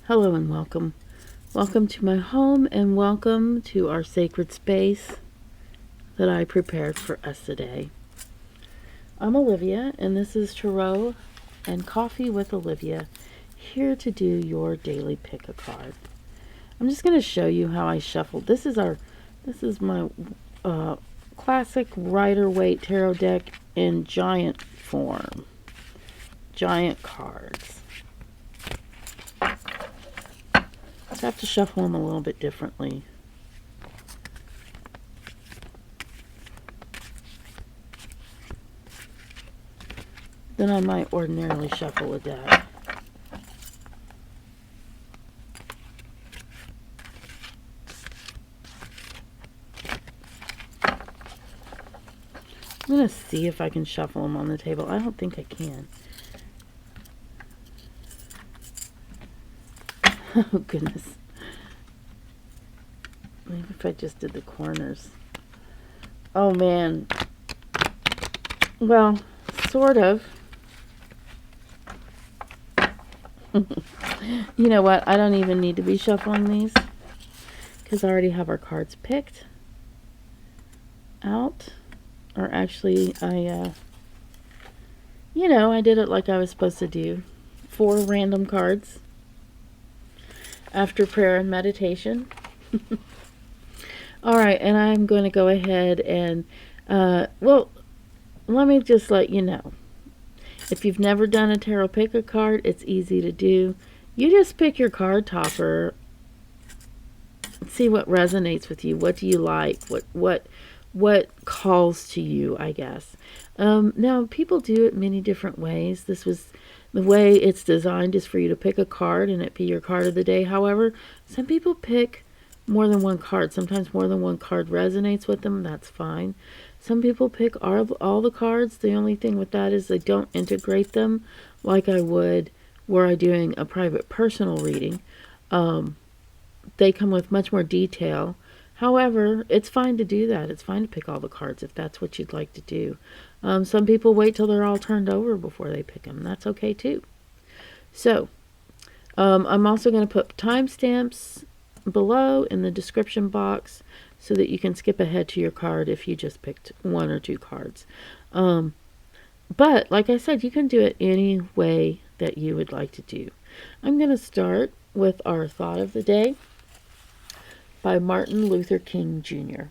Hello and welcome. Welcome to my home and welcome to our sacred space that I prepared for us today. I'm Olivia and this is Tarot and Coffee with Olivia, here to do your daily pick a card. I'm just going to show you how I shuffled. This is my classic Ryder-Wait tarot deck in giant form. Giant cards. I have to shuffle them a little bit differently. Than I might ordinarily shuffle a deck. I'm going to see if I can shuffle them on the table. I don't think I can. Oh, goodness. Maybe if I just did the corners. Oh, man. Well, sort of. You know what? I don't even need to be shuffling these, because I already have our cards picked out. Or actually, I did it like I was supposed to do. 4 random cards after prayer and meditation. Alright, and I'm going to go ahead and, well, let me just let you know. If you've never done a tarot pick a card, it's easy to do. You just pick your card topper. See what resonates with you. What do you like? What calls to you, I guess. Now, people do it many different ways. This was the way it's designed is for you to pick a card and it be your card of the day. However, some people pick more than one card. Sometimes more than one card resonates with them. That's fine. Some people pick all the cards. The only thing with that is they don't integrate them like I would were I doing a private personal reading. They come with much more detail. However, it's fine to do that. It's fine to pick all the cards if that's what you'd like to do. Some people wait till they're all turned over before they pick them. That's okay too. So, I'm also going to put timestamps below in the description box so that you can skip ahead to your card if you just picked 1 or 2 cards. But, like I said, you can do it any way that you would like to do. I'm going to start with our thought of the day by Martin Luther King Jr.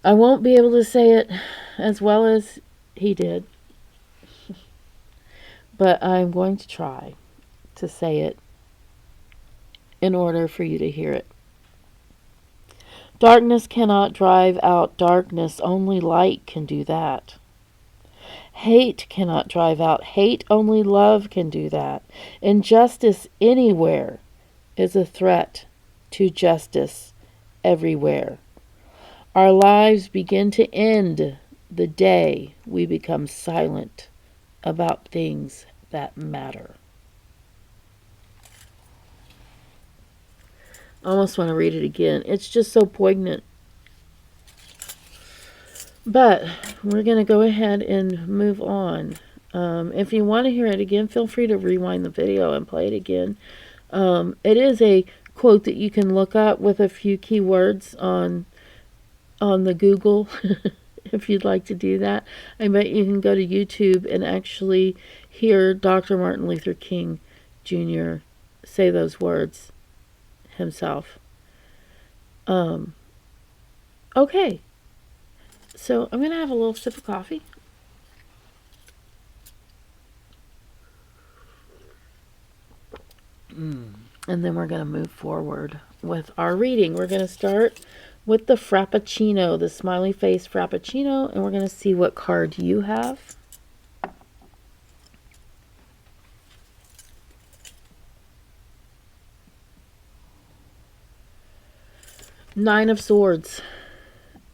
I won't be able to say it as well as he did, but I'm going to try to say it in order for you to hear it. Darkness cannot drive out darkness, only light can do that. Hate cannot drive out hate, only love can do that. Injustice anywhere is a threat to justice everywhere. Our lives begin to end the day we become silent about things that matter. I almost want to read it again. It's just so poignant. But we're going to go ahead and move on. If you want to hear it again, feel free to rewind the video and play it again. It is a quote that you can look up with a few keywords on the Google if you'd like to do that. I bet you can go to YouTube and actually hear Dr. Martin Luther King Jr. say those words himself. Okay. So I'm going to have a little sip of coffee. And then we're going to move forward with our reading. We're going to start with the Frappuccino, the smiley face Frappuccino, and we're going to see what card you have. Nine of Swords.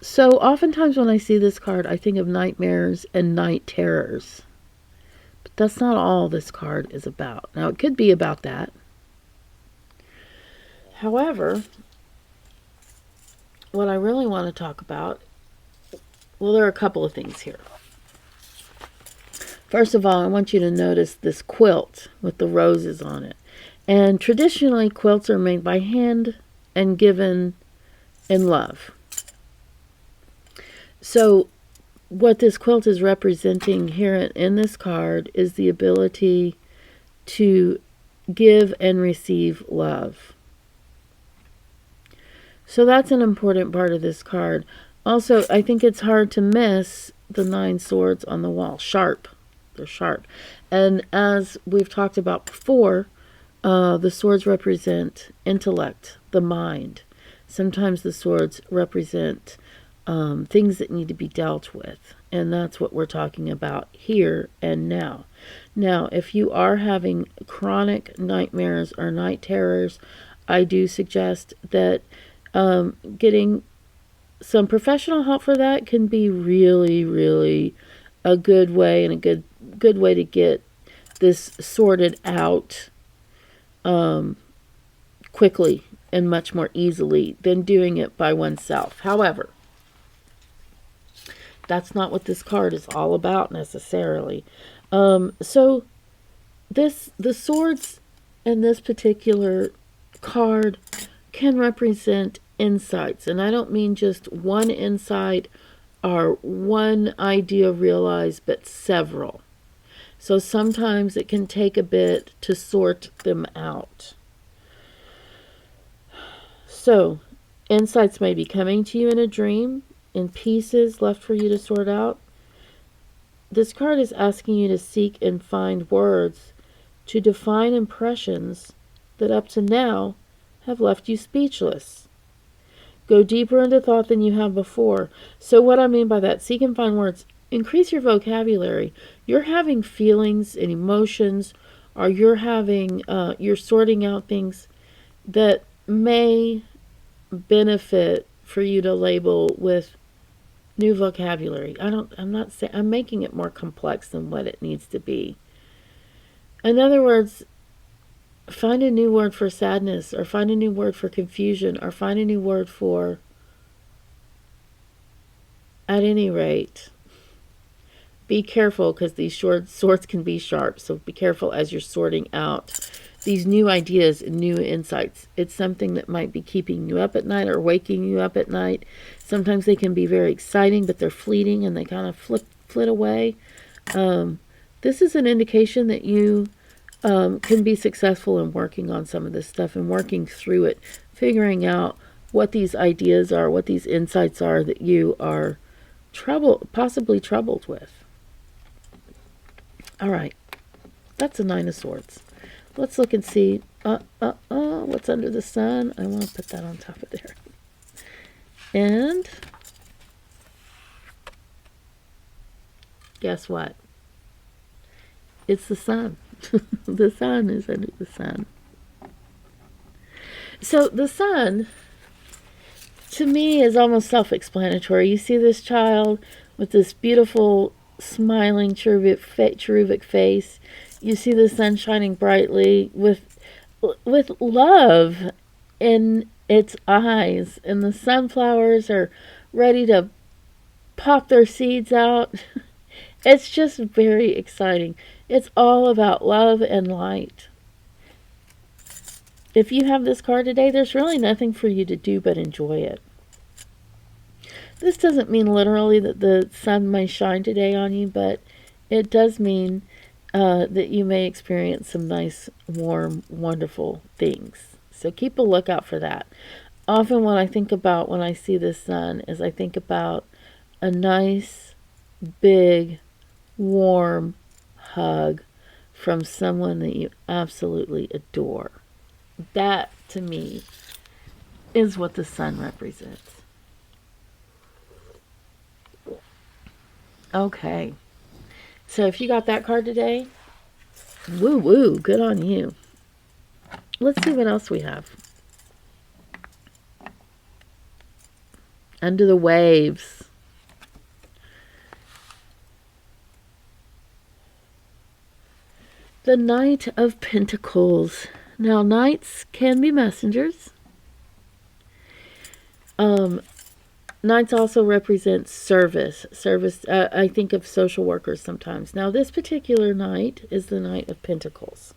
So oftentimes when I see this card, I think of nightmares and night terrors. But that's not all this card is about. Now, it could be about that. However, what I really want to talk about, well, there are a couple of things here. First of all, I want you to notice this quilt with the roses on it. And traditionally, quilts are made by hand and given in love. So what this quilt is representing here in this card is the ability to give and receive love. So that's an important part of this card. Also, I think it's hard to miss the 9 swords on the wall. Sharp. They're sharp. And as we've talked about before, the swords represent intellect, the mind. Sometimes the swords represent things that need to be dealt with. And that's what we're talking about here and now. Now, if you are having chronic nightmares or night terrors, I do suggest that getting some professional help for that can be really, really a good way, and a good way to get this sorted out quickly and much more easily than doing it by oneself. However, that's not what this card is all about necessarily. So the swords in this particular card can represent insights, and I don't mean just one insight or one idea realized, but several. So sometimes it can take a bit to sort them out. So insights may be coming to you in a dream, in pieces left for you to sort out. This card is asking you to seek and find words to define impressions that up to now have left you speechless. Go deeper into thought than you have before. So what I mean by that, seek and find words. Increase your vocabulary. You're having feelings and emotions, or you're sorting out things that may benefit for you to label with new vocabulary. I'm making it more complex than what it needs to be. In other words, find a new word for sadness, or find a new word for confusion, or find a new word for, at any rate, be careful, because these swords can be sharp. So be careful as you're sorting out these new ideas and new insights. It's something that might be keeping you up at night or waking you up at night. Sometimes they can be very exciting, but they're fleeting and they kind of flit away. This is an indication that you can be successful in working on some of this stuff and working through it, figuring out what these ideas are, what these insights are that you are possibly troubled with. All right, that's a 9 of Swords. Let's look and see what's under the sun. I want to put that on top of there. And guess what? It's the sun. The sun is under the sun. So the sun, to me, is almost self-explanatory. You see this child with this beautiful, smiling, cherubic face. You see the sun shining brightly with love in its eyes, and the sunflowers are ready to pop their seeds out. It's just very exciting. It's all about love and light. If you have this card today, there's really nothing for you to do but enjoy it. This doesn't mean literally that the sun may shine today on you, but it does mean that you may experience some nice, warm, wonderful things. So keep a lookout for that. Often what I think about when I see the sun is I think about a nice, big, warm hug from someone that you absolutely adore. That, to me, is what the sun represents. Okay. So if you got that card today, woo woo, good on you. Let's see what else we have. Under the waves. The Knight of Pentacles. Now, knights can be messengers. Knights also represent service. Service. I think of social workers sometimes. Now, this particular knight is the Knight of Pentacles.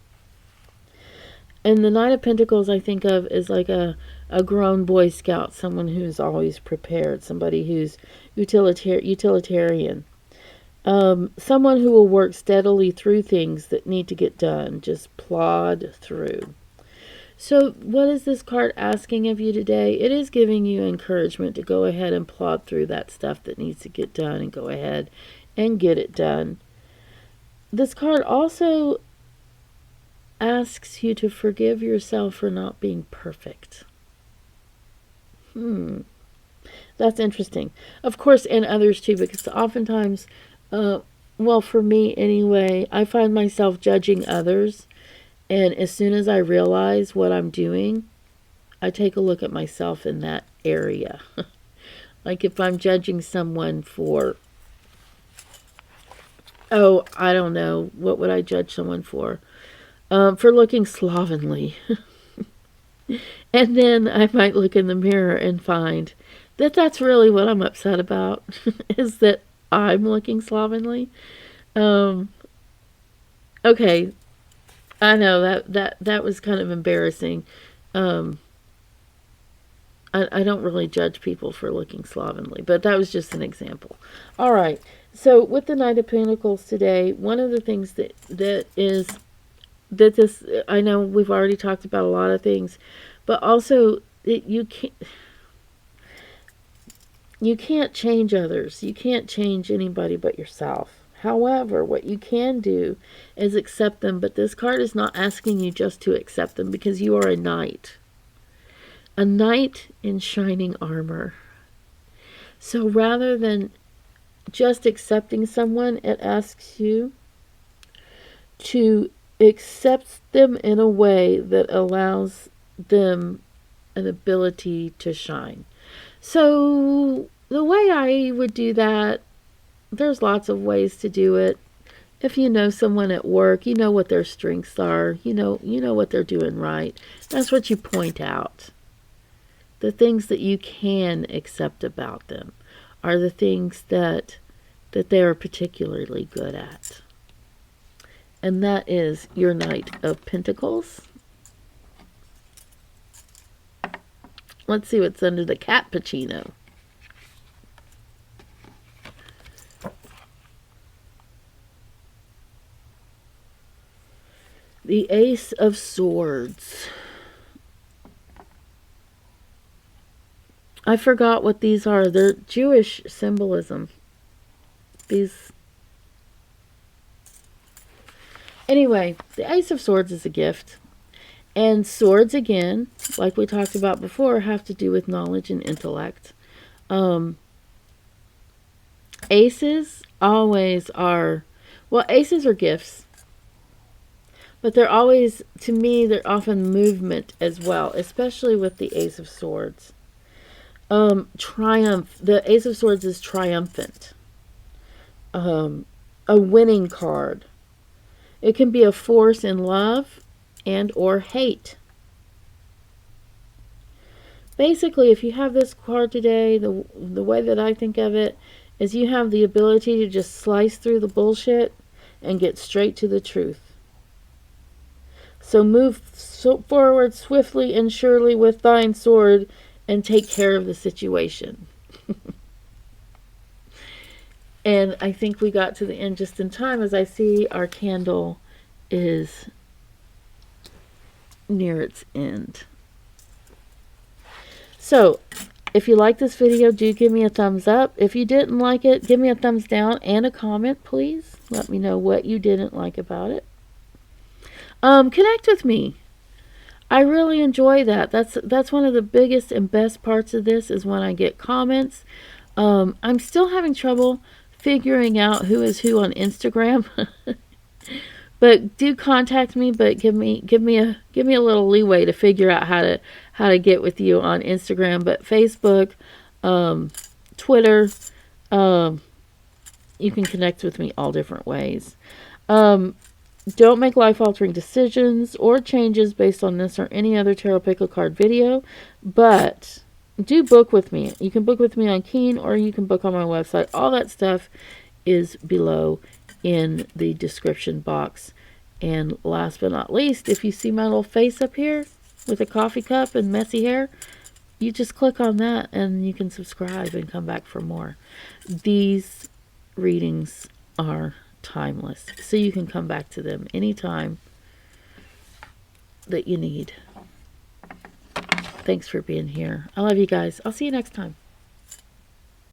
And the Knight of Pentacles I think of is like a grown Boy Scout, someone who's always prepared, somebody who's utilitarian. Someone who will work steadily through things that need to get done. Just plod through. So what is this card asking of you today? It is giving you encouragement to go ahead and plod through that stuff that needs to get done and go ahead and get it done. This card also asks you to forgive yourself for not being perfect. That's interesting. Of course, and others too, because oftentimes, well, for me anyway, I find myself judging others. And as soon as I realize what I'm doing, I take a look at myself in that area. Like if I'm judging someone for, oh, I don't know, what would I judge someone for? For looking slovenly. And then I might look in the mirror and find that that's really what I'm upset about, is that I'm looking slovenly. Okay, I know that was kind of embarrassing. I don't really judge people for looking slovenly, but that was just an example. All right. So with the Knight of Pentacles today, one of the things that this, I know we've already talked about a lot of things, but also you can't change others. You can't change anybody but yourself. However, what you can do is accept them, but this card is not asking you just to accept them because you are a knight. A knight in shining armor. So rather than just accepting someone, it asks you to accept them in a way that allows them an ability to shine. So the way I would do that, there's lots of ways to do it. If you know someone at work, you know what their strengths are, you know what they're doing right. That's what you point out. The things that you can accept about them are the things that they are particularly good at. And that is your Knight of Pentacles. Let's see what's under the CatPuchino. The Ace of Swords. I forgot what these are. They're Jewish symbolism. These. Anyway, the Ace of Swords is a gift. And swords, again, like we talked about before, have to do with knowledge and intellect. Aces always are, well, aces are gifts. But they're always, to me, they're often movement as well, especially with the Ace of Swords. Triumph. The Ace of Swords is triumphant. A winning card. It can be a force in love and or hate. Basically, if you have this card today, the way that I think of it is you have the ability to just slice through the bullshit and get straight to the truth. So move forward swiftly and surely with thine sword and take care of the situation. And I think we got to the end just in time, as I see our candle is near its end. So, if you like this video, do give me a thumbs up. If you didn't like it, give me a thumbs down and a comment, please. Let me know what you didn't like about it. Connect with me. I really enjoy that. That's one of the biggest and best parts of this is when I get comments. I'm still having trouble figuring out who is who on Instagram. But do contact me, but give me a little leeway to figure out how to get with you on Instagram. But Facebook, Twitter, you can connect with me all different ways. Don't make life-altering decisions or changes based on this or any other tarot pick a card video, but do book with me. You can book with me on Keen, or you can book on my website. All that stuff is below in the description box. And last but not least, if you see my little face up here with a coffee cup and messy hair, you just click on that and you can subscribe and come back for more. These readings are timeless, so you can come back to them anytime that you need. Thanks for being here. I love you guys. I'll see you next time.